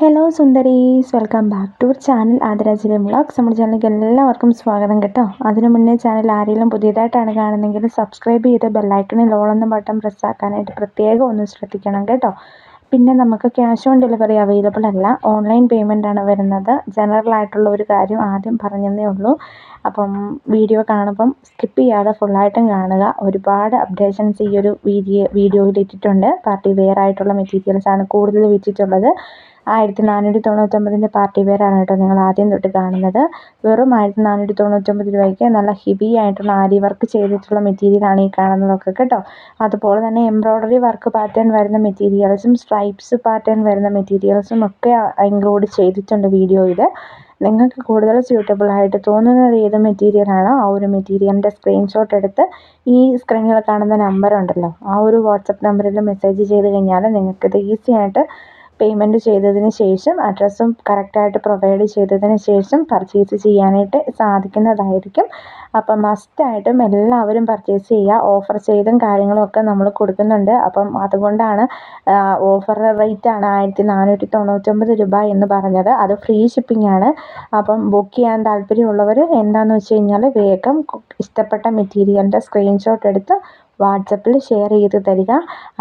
Hello സുന്ദരീസ്, welcome back to channel ആദരാജിലെ vlogs. നമ്മുടെ ചാനലിലേക്ക് എല്ലാവർക്കും സ്വാഗതം കേട്ടോ. അതിനു മുന്നേ ചാനൽ ആരെങ്കിലും പുതിയതായിട്ടാണ് കാണുന്നതെങ്കിൽ സബ്സ്ക്രൈബ് ചെയ്ത് ബെല്ലൈക്കണിൽ ഓൾ എന്ന ബട്ടൺ പ്രസ് ആക്കാനായിട്ട് പ്രത്യേകം ഒന്ന് ശ്രദ്ധിക്കണം കേട്ടോ. പിന്നെ നമുക്ക് ക്യാഷ് ഓൺ ഡെലിവറി അവൈലബിൾ അല്ല, ഓൺലൈൻ പേയ്മെൻ്റ് ആണ് വരുന്നത്. ജനറൽ ആയിട്ടുള്ള ഒരു കാര്യം ആദ്യം പറഞ്ഞതേ ഉള്ളൂ. അപ്പം വീഡിയോ കാണുമ്പം സ്കിപ്പ് ചെയ്യാതെ ഫുള്ളായിട്ടും കാണുക. ഒരുപാട് അപ്ഡേഷൻസ് ഈ ഒരു വീഡിയോയിൽ ഇട്ടിട്ടുണ്ട്. പാർട്ടി വെയർ ആയിട്ടുള്ള മെറ്റീരിയൽസ് ആണ് കൂടുതൽ വിറ്റിട്ടുള്ളത്. 1499 പാർട്ടി വെയർ ആണ് കേട്ടോ നിങ്ങൾ ആദ്യം തൊട്ട് കാണുന്നത്. വെറും 1499 രൂപയ്ക്ക് നല്ല ഹെവി ആയിട്ടുള്ള ആരി വർക്ക് ചെയ്തിട്ടുള്ള മെറ്റീരിയലാണ് ഈ കാണുന്നതൊക്കെ കേട്ടോ. അതുപോലെ തന്നെ എംബ്രോയ്ഡറി വർക്ക് പാറ്റേൺ വരുന്ന മെറ്റീരിയൽസും സ്ട്രൈപ്സ് പാറ്റേൺ വരുന്ന മെറ്റീരിയൽസും ഒക്കെ ഇൻക്ലൂഡ് ചെയ്തിട്ടുണ്ട് വീഡിയോയിൽ. നിങ്ങൾക്ക് കൂടുതൽ സ്യൂട്ടബിൾ ആയിട്ട് തോന്നുന്നത് ഏത് മെറ്റീരിയലാണോ ആ ഒരു മെറ്റീരിയലിൻ്റെ സ്ക്രീൻഷോട്ട് എടുത്ത് ഈ സ്ക്രീനിൽ കാണുന്ന നമ്പർ ഉണ്ടല്ലോ, ആ ഒരു വാട്സപ്പ് നമ്പറിൽ മെസ്സേജ് ചെയ്ത് കഴിഞ്ഞാൽ നിങ്ങൾക്കിത് ഈസി ആയിട്ട് പേയ്മെൻറ്റ് ചെയ്തതിന് ശേഷം അഡ്രസ്സും കറക്റ്റായിട്ട് പ്രൊവൈഡ് ചെയ്തതിന് ശേഷം പർച്ചേസ് ചെയ്യാനായിട്ട് സാധിക്കുന്നതായിരിക്കും. അപ്പം മസ്റ്റായിട്ടും എല്ലാവരും പർച്ചേസ് ചെയ്യുക. ഓഫർ ചെയ്തും കാര്യങ്ങളും ഒക്കെ നമ്മൾ കൊടുക്കുന്നുണ്ട്. അപ്പം അതുകൊണ്ടാണ് ഓഫർ റേറ്റാണ് 1499 രൂപ എന്ന് പറഞ്ഞത്. അത് ഫ്രീ ഷിപ്പിംഗ് ആണ്. അപ്പം ബുക്ക് ചെയ്യാൻ താല്പര്യമുള്ളവർ എന്താണെന്ന് വെച്ച് കഴിഞ്ഞാൽ വേഗം ഇഷ്ടപ്പെട്ട മെറ്റീരിയലിൻ്റെ സ്ക്രീൻഷോട്ട് എടുത്ത് വാട്സപ്പിൽ ഷെയർ ചെയ്ത് തരിക.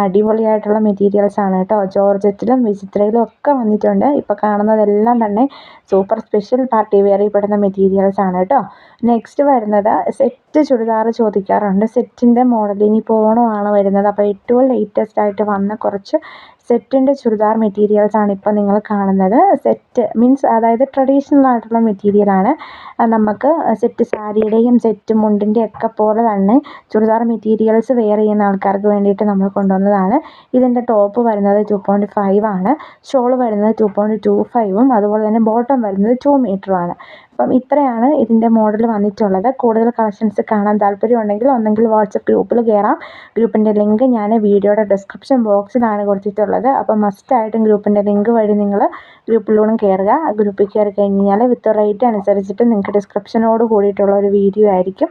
അടിപൊളിയായിട്ടുള്ള മെറ്റീരിയൽസ് ആണ് കേട്ടോ. ജോർജറ്റിലും വിചിത്രയിലും ഒക്കെ വന്നിട്ടുണ്ട്. ഇപ്പോൾ കാണുന്നതെല്ലാം തന്നെ സൂപ്പർ സ്പെഷ്യൽ പാർട്ടി വെയറിൽ പെടുന്ന മെറ്റീരിയൽസ് ആണ് കേട്ടോ. നെക്സ്റ്റ് വരുന്നത് സെറ്റ് ചുരിദാർ ചോദിക്കാറുണ്ട്. സെറ്റിൻ്റെ മോഡൽ ഇനിയിപ്പോൾ ഓണമാണ് വരുന്നത്. അപ്പോൾ ഏറ്റവും ലേറ്റസ്റ്റ് ആയിട്ട് വന്ന കുറച്ച് സെറ്റിൻ്റെ ചുരിദാർ മെറ്റീരിയൽസ് ആണ് ഇപ്പോൾ നിങ്ങൾ കാണുന്നത്. സെറ്റ് മീൻസ് അതായത് ട്രഡീഷണൽ ആയിട്ടുള്ള മെറ്റീരിയലാണ്. നമുക്ക് സെറ്റ് സാരിയുടെയും സെറ്റ് മുണ്ടിൻ്റെ ഒക്കെ പോലെ തന്നെ ചുരിദാർ മെറ്റീരിയൽസ് വെയർ ചെയ്യുന്ന ആൾക്കാർക്ക് വേണ്ടിയിട്ട് നമ്മൾ കൊണ്ടുവന്നതാണ്. ഇതിൻ്റെ ടോപ്പ് വരുന്നത് 2.5 ആണ്, ഷോൾ വരുന്നത് 2.25ഉം അതുപോലെ തന്നെ ബോട്ടം വരുന്നത് 2 മീറ്ററുമാണ്. അപ്പം ഇത്രയാണ് ഇതിൻ്റെ മോഡൽ വന്നിട്ടുള്ളത്. കൂടുതൽ കളക്ഷൻസ് കാണാൻ താല്പര്യമുണ്ടെങ്കിൽ ഒന്നെങ്കിൽ വാട്സപ്പ് ഗ്രൂപ്പിൽ കയറാം. ഗ്രൂപ്പിൻ്റെ ലിങ്ക് ഞാൻ വീഡിയോയുടെ ഡിസ്ക്രിപ്ഷൻ ബോക്സിലാണ് കൊടുത്തിട്ടുള്ളത്. അപ്പം മസ്റ്റായിട്ടും ഗ്രൂപ്പിൻ്റെ ലിങ്ക് വഴി നിങ്ങൾ ഗ്രൂപ്പിലൂടെ കയറുക. ഗ്രൂപ്പിൽ കയറി കഴിഞ്ഞാൽ വിത്ത് റേറ്റ് അനുസരിച്ചിട്ട് നിങ്ങൾക്ക് ഡിസ്ക്രിപ്ഷനോട് കൂടിയിട്ടുള്ള ഒരു വീഡിയോ ആയിരിക്കും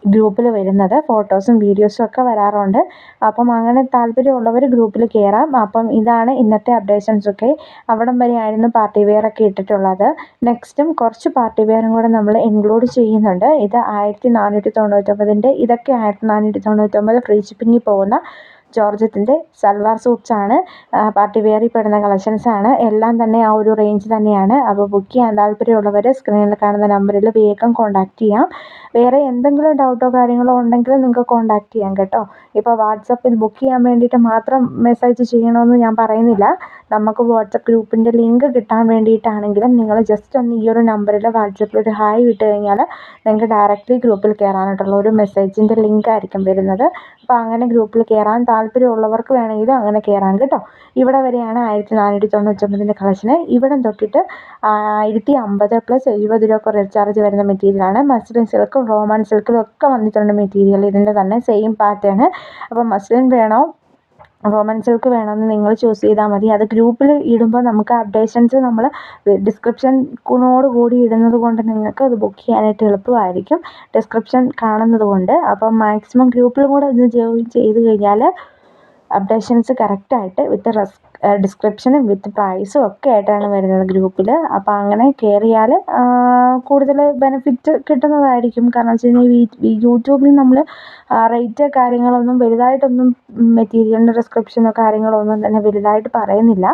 ഗ്രൂപ്പിൽ വരുന്നത്. ഫോട്ടോസും വീഡിയോസും ഒക്കെ വരാറുണ്ട്. അപ്പം അങ്ങനെ താല്പര്യമുള്ളവർ ഗ്രൂപ്പിൽ കയറാം. അപ്പം ഇതാണ് ഇന്നത്തെ അപ്ഡേഷൻസ് ഒക്കെ. അവിടം വരെയായിരുന്നു പാർട്ടി വെയർ ഒക്കെ ഇട്ടിട്ടുള്ളത്. നെക്സ്റ്റും കുറച്ച് പാർട്ടി വെയറും കൂടെ നമ്മൾ ഇൻക്ലൂഡ് ചെയ്യുന്നുണ്ട്. ഇത് 1499, ഇതൊക്കെ 1499 ഫ്രീ ഷിപ്പിങ്ങിൽ പോകുന്ന ജോർജറ്റിൻ്റെ സൽവാർ സൂട്ട്സ് ആണ്. പാർട്ടി വെയറിൽ പെടുന്ന കളക്ഷൻസ് ആണ്. എല്ലാം തന്നെ ആ ഒരു റേഞ്ച് തന്നെയാണ്. അപ്പോൾ ബുക്ക് ചെയ്യാൻ താല്പര്യമുള്ളവർ സ്ക്രീനിൽ കാണുന്ന നമ്പറിൽ വേഗം കോൺടാക്റ്റ് ചെയ്യാം. വേറെ എന്തെങ്കിലും ഡൗട്ടോ കാര്യങ്ങളോ ഉണ്ടെങ്കിൽ നിങ്ങൾക്ക് കോൺടാക്റ്റ് ചെയ്യാം കേട്ടോ. ഇപ്പോൾ വാട്സപ്പിൽ ബുക്ക് ചെയ്യാൻ വേണ്ടിയിട്ട് മാത്രം മെസ്സേജ് ചെയ്യണമെന്ന് ഞാൻ പറയുന്നില്ല. നമുക്ക് വാട്സപ്പ് ഗ്രൂപ്പിൻ്റെ ലിങ്ക് കിട്ടാൻ വേണ്ടിയിട്ടാണെങ്കിലും നിങ്ങൾ ജസ്റ്റ് ഒന്ന് ഈ ഒരു നമ്പറിൽ വാട്സപ്പിൽ ഒരു ഹായ് വിട്ട് കഴിഞ്ഞാൽ നിങ്ങൾക്ക് ഡയറക്റ്റ്ലി ഗ്രൂപ്പിൽ കയറാനായിട്ടുള്ള ഒരു മെസ്സേജിൻ്റെ ലിങ്ക് ആയിരിക്കും വരുന്നത്. അപ്പോൾ അങ്ങനെ ഗ്രൂപ്പിൽ കയറാൻ താല്പര്യമുള്ളവർക്ക് വേണമെങ്കിൽ അങ്ങനെ കയറാം കേട്ടോ. ഇവിടെ വരെയാണ് 1499 കളക്ഷന്. ഇവിടെ തൊട്ടിട്ട് 1050 പ്ലസ് 70 രൂപ കൊറിയർ ചാർജ് വരുന്ന മെറ്റീരിയലാണ്. മസ്ലിൻ സിൽക്കും റോമൻ സിൽക്കിലും ഒക്കെ വന്നിട്ടുണ്ട് മെറ്റീരിയൽ. ഇതിൻ്റെ തന്നെ സെയിം പാറ്റേൺ. അപ്പോൾ മസ്ലിൻ വേണോ റോമൻ സിൽക്ക് വേണമെന്ന് നിങ്ങൾ ചൂസ് ചെയ്താൽ മതി. അത് ഗ്രൂപ്പിൽ ഇടുമ്പോൾ നമുക്ക് അപ്ഡേഷൻസ് നമ്മൾ ഡിസ്ക്രിപ്ഷനോട് കൂടി ഇടുന്നത് കൊണ്ട് നിങ്ങൾക്ക് അത് ബുക്ക് ചെയ്യാനായിട്ട് എളുപ്പമായിരിക്കും, ഡിസ്ക്രിപ്ഷൻ കാണുന്നത് കൊണ്ട്. അപ്പം മാക്സിമം ഗ്രൂപ്പിലും കൂടെ ഇത് ജോയിൻ ചെയ്ത് കഴിഞ്ഞാൽ അപ്ഡേഷൻസ് കറക്റ്റായിട്ട് വിത്ത് ഡിസ്ക്രിപ്ഷനും വിത്ത് പ്രൈസും ഒക്കെ ആയിട്ടാണ് വരുന്നത് ഗ്രൂപ്പിൽ. അപ്പോൾ അങ്ങനെ കയറിയാൽ കൂടുതൽ ബെനിഫിറ്റ് കിട്ടുന്നതായിരിക്കും. കാരണം വെച്ച് കഴിഞ്ഞാൽ യൂട്യൂബിൽ നമ്മൾ റേറ്റ് കാര്യങ്ങളൊന്നും വലുതായിട്ടൊന്നും മെറ്റീരിയലിൻ്റെ ഡിസ്ക്രിപ്ഷനോ കാര്യങ്ങളോ ഒന്നും തന്നെ വലുതായിട്ട് പറയുന്നില്ല.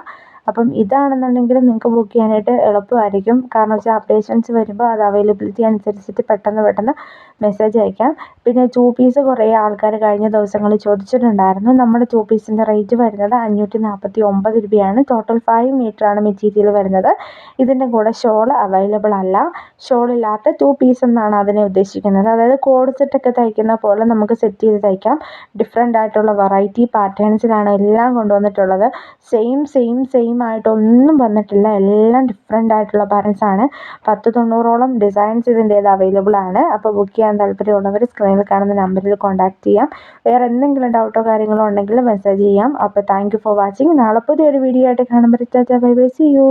അപ്പം ഇതാണെന്നുണ്ടെങ്കിൽ നിങ്ങൾക്ക് ബുക്ക് ചെയ്യാനായിട്ട് എളുപ്പമായിരിക്കും. കാരണം വെച്ചാൽ അപ്ഡേഷൻസ് വരുമ്പോൾ അത് അവൈലബിലിറ്റി അനുസരിച്ചിട്ട് പെട്ടെന്ന് മെസ്സേജ് അയക്കാം. പിന്നെ 2 പീസ് കുറേ ആൾക്കാർ കഴിഞ്ഞ ദിവസങ്ങളിൽ ചോദിച്ചിട്ടുണ്ടായിരുന്നു. നമ്മുടെ 2 പീസിൻ്റെ റേറ്റ് വരുന്നത് 549 രൂപയാണ്. ടോട്ടൽ 5 മീറ്ററാണ് മെറ്റീരിയൽ വരുന്നത്. ഇതിൻ്റെ കൂടെ ഷോൾ അവൈലബിൾ അല്ല. ഷോളില്ലാത്ത 2 പീസ് എന്നാണ് അതിനെ ഉദ്ദേശിക്കുന്നത്. അതായത് കോഡ് സെറ്റൊക്കെ തയ്ക്കുന്ന പോലെ നമുക്ക് സെറ്റ് ചെയ്ത് തയ്ക്കാം. ഡിഫറെൻ്റ് ആയിട്ടുള്ള വെറൈറ്റി പാറ്റേൺസിലാണ് എല്ലാം കൊണ്ടുവന്നിട്ടുള്ളത്. സെയിം ആയിട്ടൊന്നും വന്നിട്ടില്ല. എല്ലാം ഡിഫറെൻ്റ് ആയിട്ടുള്ള പാറ്റേൺസ് ആണ്. 10-90ഓളം ഡിസൈൻസ് ഇതിൻ്റേത് അവൈലബിൾ ആണ്. അപ്പോൾ ബുക്ക് ചെയ്യാൻ താല്പര്യമുള്ളവർ സ്ക്രീനിൽ കാണുന്ന നമ്പറിൽ കോൺടാക്റ്റ് ചെയ്യാം. വേറെ എന്തെങ്കിലും ഡൗട്ടോ കാര്യങ്ങളോ ഉണ്ടെങ്കിൽ മെസ്സേജ് ചെയ്യാം. അപ്പോൾ താങ്ക് യു ഫോർ വാച്ചിങ്. നാളെ പുതിയൊരു വീഡിയോ ആയിട്ട് കാണുമ്പോൾ ബൈ ബൈ, സീ യു.